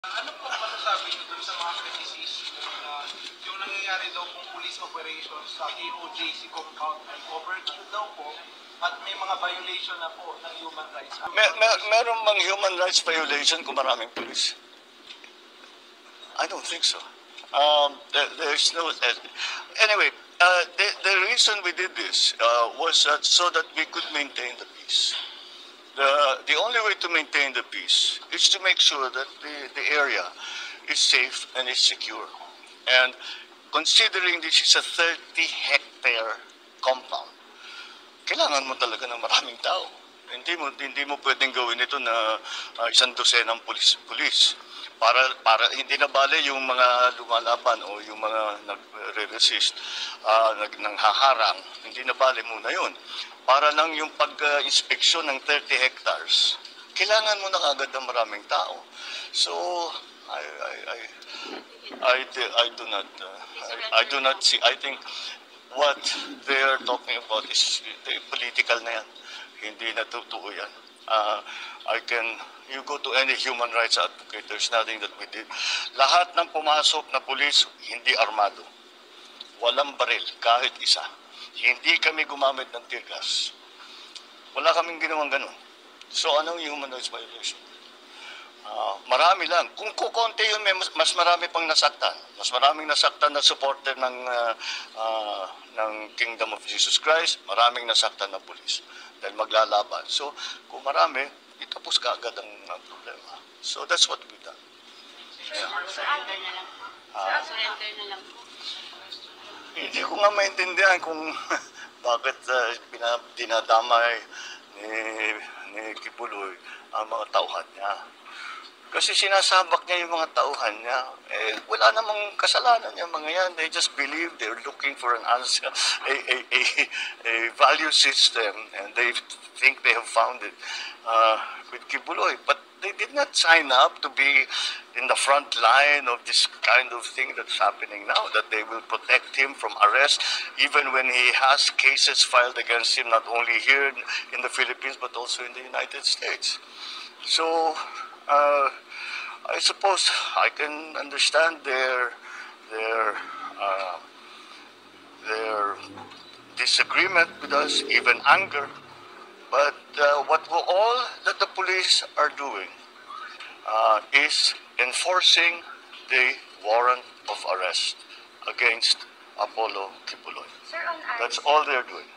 Ano po masasabi niyo dun sa mga criticism na yung nangyayari daw pong police operations sa KOJC compound ay overkill daw po at may mga violation na po ng human rights? Meron bang human rights violation kung maraming police? I don't think so. There's no... anyway, the reason we did this was so that we could maintain the peace. The only way to maintain the peace is to make sure that the area is safe and is secure. And considering this is a 30-hectare compound, kailangan mo talaga ng maraming tao. Hindi mo pwedeng gawin ito na isang dosenang pulis. Para hindi na bale yung mga lumalaban o yung mga nagre-resist, nanghaharang, hindi na bale muna yun. Para lang yung pag-inspeksyon ng 30 hectares, kailangan mo na kagad ng maraming tao. So, I do not see. I think what they are talking about is political na yan. Hindi na totoo yan. You go to any human rights advocate, there's nothing that we did. Lahat ng pumasok na pulis, hindi armado. Walang baril, kahit isa. Hindi kami gumamit ng tear gas. Wala kaming ginawang ganun. So, anong human rights violation? Marami lang. Kung kukonti yun, mas marami pang nasaktan. Mas maraming nasaktan na supporter ng Kingdom of Jesus Christ, maraming nasaktan na pulis. Dahil maglalaban. So, kung marami, itapos ka agad ang problema. So, that's what we done. Surrender na lang po. Surrender na lang po. Hindi ko nga maintindihan kung bakit dinadamay ni Kibuloy ang mga tauhan niya. Kasi sinasabak niya yung mga tauhan niya. Wala namang kasalanan yung mga yan. They just believe they're looking for an answer, a value system, and they think they have found it with Kibuloy. But they did not sign up to be in the front line of this kind of thing that's happening now, that they will protect him from arrest, even when he has cases filed against him, not only here in the Philippines, but also in the United States. So, I suppose I can understand their disagreement with us, even anger. But what all that the police are doing is enforcing the warrant of arrest against Apollo Kibuloy. That's all they're doing.